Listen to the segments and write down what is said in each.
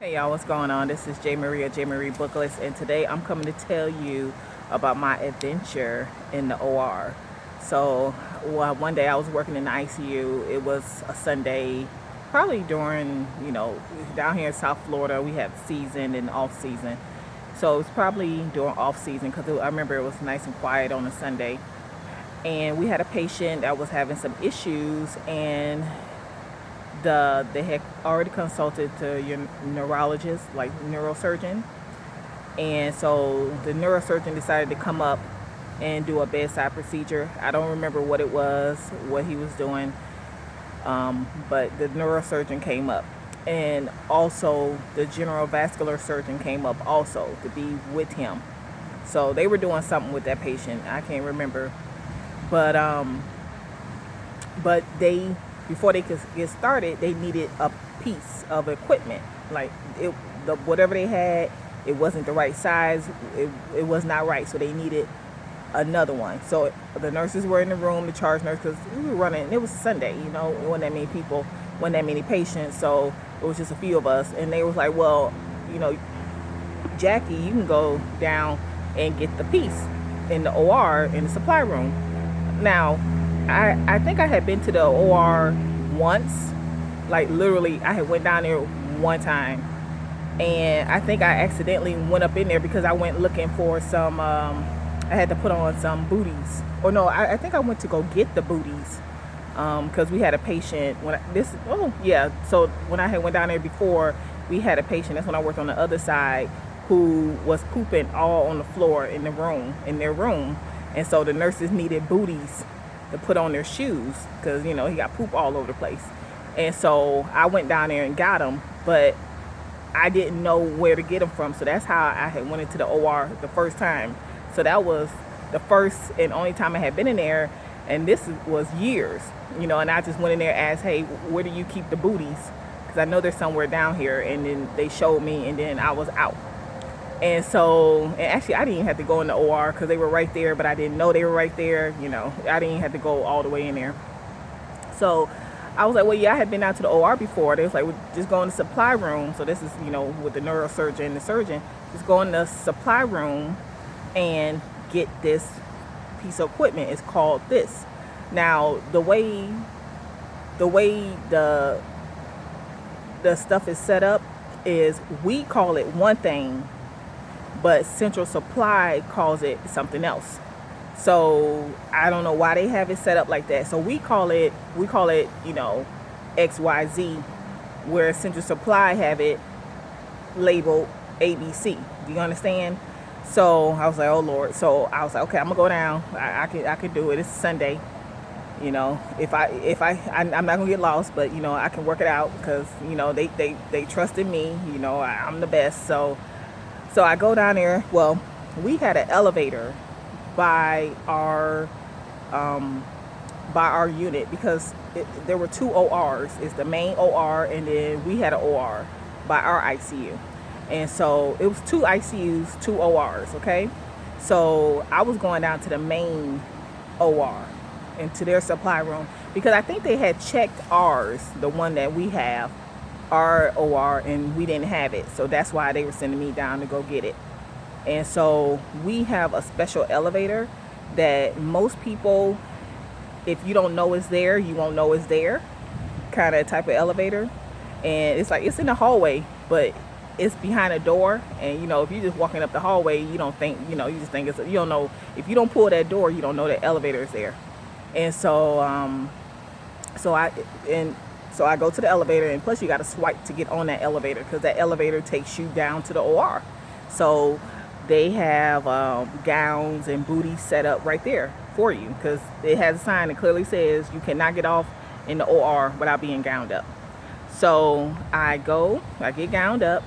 Hey y'all, what's going on? This is J Marie Booklist, and today I'm coming to tell you about my adventure in the OR. So, one day I was working in the ICU. It was a Sunday, probably during, down here in South Florida, we have season and off season. So, it was probably during off season because I remember it was nice and quiet on a Sunday. And we had a patient that was having some issues, and they had already consulted to your neurologist, like neurosurgeon, and so the neurosurgeon decided to come up and do a bedside procedure. I don't remember what it was, what he was doing, but the neurosurgeon came up, and also the general vascular surgeon came up also to be with him. So they were doing something with that patient. I can't remember, but they, before they could get started, they needed a piece of equipment. Like whatever they had, it wasn't the right size. It was not right, so they needed another one. So the nurses were in the room, the charge nurse, because we were running. It was Sunday, it wasn't that many people, wasn't that many patients, so it was just a few of us. And they was like, well, Jackie, you can go down and get the piece in the OR in the supply room. Now, I think I had been to the OR once, like literally I had went down there one time, and I think I accidentally went up in there because I went looking for some, I had to put on some booties, or no, I think I went to go get the booties, because we had a patient so when I had went down there before, we had a patient, that's when I worked on the other side, who was pooping all on the floor in their room, and so the nurses needed booties to put on their shoes because he got poop all over the place. And so I went down there and got them, but I didn't know where to get them from. So that's how I had went into the OR the first time. So that was the first and only time I had been in there, and this was years, and I just went in there and asked, hey, where do you keep the booties? Because I know they're somewhere down here. And then they showed me, and then I was out. And so, and actually I didn't even have to go in the OR because they were right there, but I didn't know they were right there. I didn't even have to go all the way in there. So I was like, well, yeah, I had been out to the OR before. They was like, well, just go in the supply room. So this is, with the neurosurgeon and the surgeon, just go in the supply room and get this piece of equipment. It's called this. Now, the way the stuff is set up is, we call it one thing, but Central Supply calls it something else. So I don't know why they have it set up like that. So we call it XYZ, where Central Supply have it labeled ABC. Do you understand? So I was like, oh Lord. So I was like, okay, I'm gonna go down. I could do it. It's Sunday. If I'm not gonna get lost, but I can work it out because they trusted me. I'm the best. So I go down there. Well, we had an elevator by our unit because there were two ORs. It's the main OR, and then we had an OR by our ICU. And so it was two ICUs, two ORs, okay? So I was going down to the main OR, into their supply room, because I think they had checked ours, the one that we have, our OR, and we didn't have it. So that's why they were sending me down to go get it. And so we have a special elevator that most people, if you don't know it's there, you won't know it's there, kind of type of elevator. And it's like, it's in the hallway, but it's behind a door. And if you're just walking up the hallway, you don't think, you just think you don't know, if you don't pull that door, you don't know the elevator is there. And so so I go to the elevator, and plus you got to swipe to get on that elevator, because that elevator takes you down to the OR. So they have gowns and booties set up right there for you, because it has a sign that clearly says you cannot get off in the OR without being gowned up. So I get gowned up,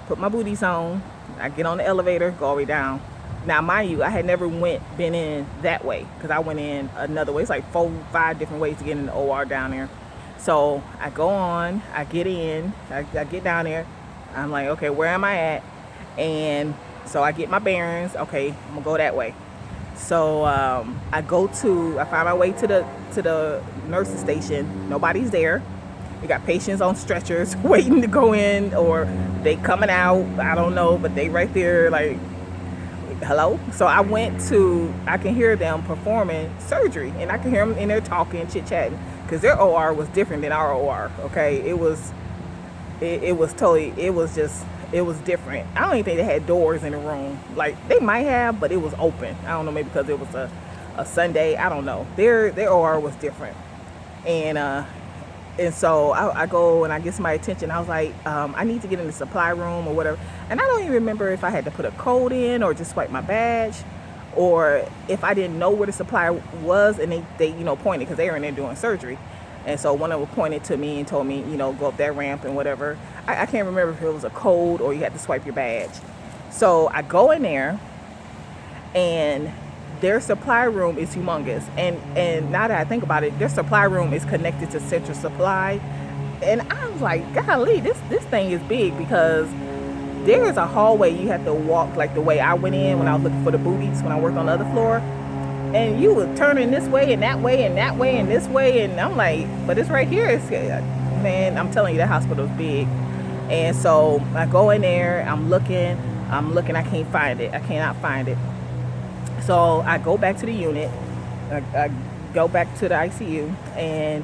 put my booties on, I get on the elevator, go all the way down. Now, mind you, I had never been in that way, because I went in another way. It's like 4-5 different ways to get in the OR down there. So I go on, I get in, I get down there. I'm like, okay, where am I at? And so I get my bearings. Okay, I'm gonna go that way. So I find my way to the nurse's station. Nobody's there. You got patients on stretchers waiting to go in, or they coming out. I don't know, but they right there like, hello. So I can hear them performing surgery, and I can hear them in there talking, chit chatting, because their OR was different than our OR. Okay, it was totally, it was different. I don't even think they had doors in the room. Like they might have, but it was open. I don't know, maybe because it was a Sunday. I don't know. Their OR was different, and so I go and I get my attention. I was like, I need to get in the supply room or whatever. And I don't even remember if I had to put a code in or just swipe my badge, or if I didn't know where the supply was, and they pointed, because they were in there doing surgery. And so one of them pointed to me and told me, go up that ramp and whatever. I can't remember if it was a code or you had to swipe your badge. So I go in there, and their supply room is humongous. And now that I think about it, their supply room is connected to Central Supply. And I was like, golly, this thing is big, because there is a hallway you have to walk like the way I went in when I was looking for the booties when I worked on the other floor. And you were turning this way and that way and that way and this way. And I'm like, but it's right here. Man, I'm telling you, that hospital's big. And so I go in there, I'm looking, I can't find it. I cannot find it. So I go back to the unit, I go back to the ICU, and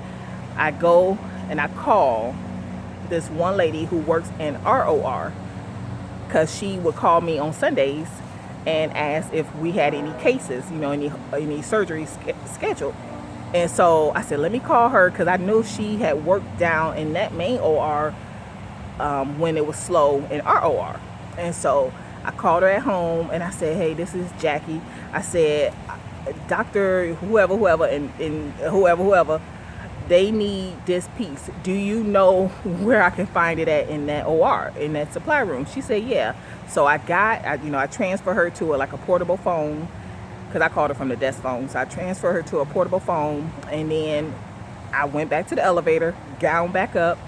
I go and I call this one lady who works in our OR, because she would call me on Sundays and ask if we had any cases, any surgery scheduled. And so I said, let me call her, because I knew she had worked down in that main OR when it was slow in our OR. And so I called her at home and I said, hey, this is Jackie. I said, Dr. whoever and whoever, they need this piece. Do you know where I can find it at in that OR, in that supply room? She said, yeah. So I transferred her to a portable phone, because I called her from the desk phone. So I transferred her to a portable phone, and then I went back to the elevator, gowned back up,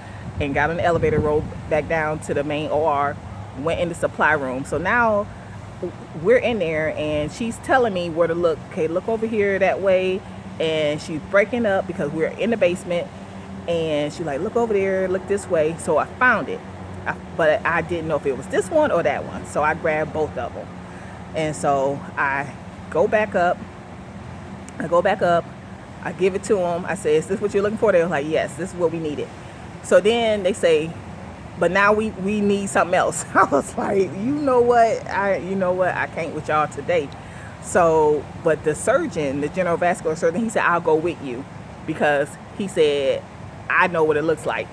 and got on the elevator, rolled back down to the main OR, went in the supply room. So now we're in there, and she's telling me where to look. Okay, look over here that way. And she's breaking up, because we're in the basement, and she's like, look over there, look this way. So I found it, but I didn't know if it was this one or that one. So I grabbed both of them, and so I go back up, I give it to them. I say, is this what you're looking for? They were like, yes, this is what we needed. So then they say, but now we need something else. I was like, you know what, I can't with y'all today. So, but the surgeon, the general vascular surgeon, he said, I'll go with you, because he said, I know what it looks like.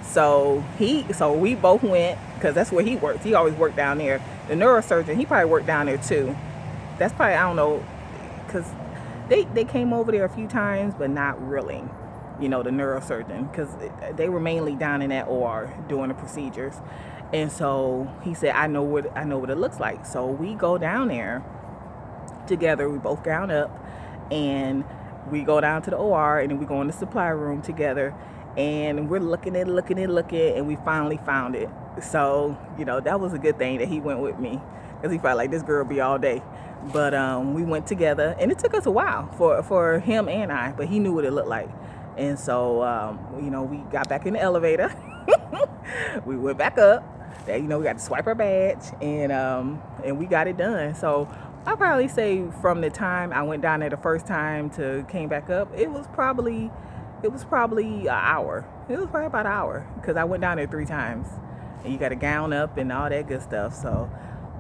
So we both went, because that's where he works. He always worked down there. The neurosurgeon, he probably worked down there too. That's probably, I don't know, because they came over there a few times, but not really, the neurosurgeon, because they were mainly down in that OR doing the procedures. And so he said, I know what it looks like. So we go down there together. We both gown up, and we go down to the OR, and then we go in the supply room together, and we're looking, and we finally found it. So that was a good thing that he went with me, because he felt like this girl be all day. But we went together, and it took us a while for him and I, but he knew what it looked like. And so we got back in the elevator. We went back up. We got to swipe our badge, and we got it done. So I'll probably say from the time I went down there the first time to came back up, it was probably an hour. It was probably about an hour, because I went down there 3 times, and you got to gown up and all that good stuff. So,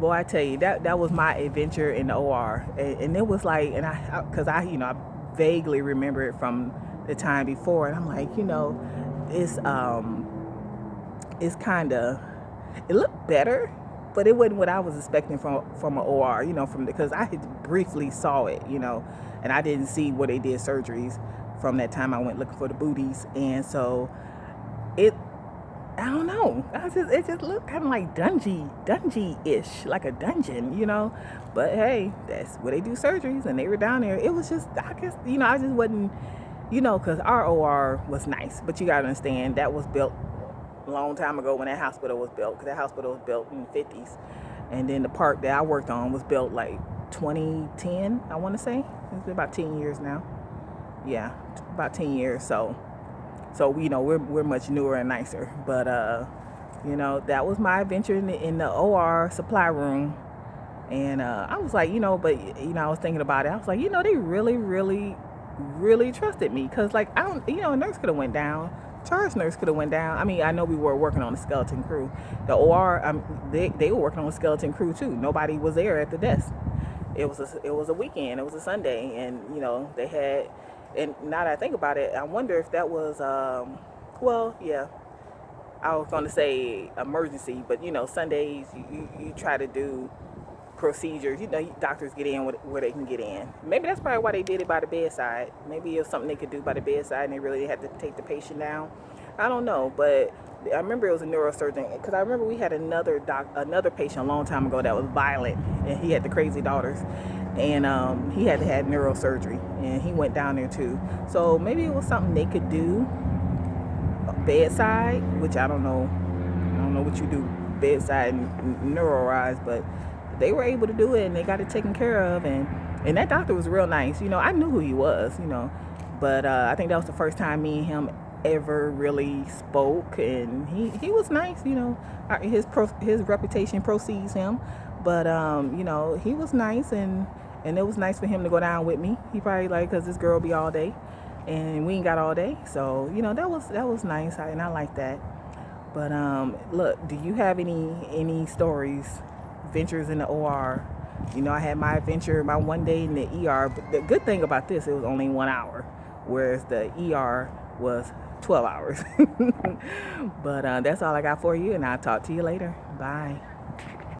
boy, I tell you, that was my adventure in the OR, and it was like, and I vaguely remember it from the time before, and I'm like, it's kind of, it looked better, but it wasn't what I was expecting from an OR, because I had briefly saw it, and I didn't see where they did surgeries from that time I went looking for the booties. And so I don't know, it just looked kind of like dungy-ish, like a dungeon, but hey, that's where they do surgeries, and they were down there. It was just, I guess, I just wasn't, because our OR was nice, but you gotta understand, that was built a long time ago when that hospital was built, because that hospital was built in the 50s. And then the part that I worked on was built like 2010, I want to say. It's been about 10 years now. Yeah, about 10 years. So So we're much newer and nicer. But that was my adventure in the OR supply room. And I was like, but I was thinking about it. I was like, they really, really, really trusted me, because like I don't, a nurse could have went down. Charge nurse could have went down. I mean, I know we were working on the skeleton crew. The OR, they were working on the skeleton crew too. Nobody was there at the desk. It was a weekend. It was a Sunday, and they had. And now that I think about it, I wonder if that was well, yeah. I was going to say emergency, but Sundays you try to do procedures. Doctors get in where they can get in. Maybe that's probably why they did it by the bedside. Maybe it was something they could do by the bedside, and they really had to take the patient down. I don't know, but I remember it was a neurosurgeon, because I remember we had another patient a long time ago that was violent, and he had the crazy daughters, and he had to have neurosurgery, and he went down there too. So maybe it was something they could do bedside, which I don't know. I don't know what you do bedside and neuro-wise, but they were able to do it, and they got it taken care of, and that doctor was real nice. I knew who he was, but I think that was the first time me and him ever really spoke, and he was nice. His reputation precedes him, but he was nice, and it was nice for him to go down with me. He probably because this girl be all day, and we ain't got all day, so that was nice, and I like that. But look, do you have any stories, ventures in the OR? I had my adventure, my one day in the ER, but the good thing about this, it was only 1 hour, whereas the ER was 12 hours. But that's all I got for you, and I'll talk to you later. Bye.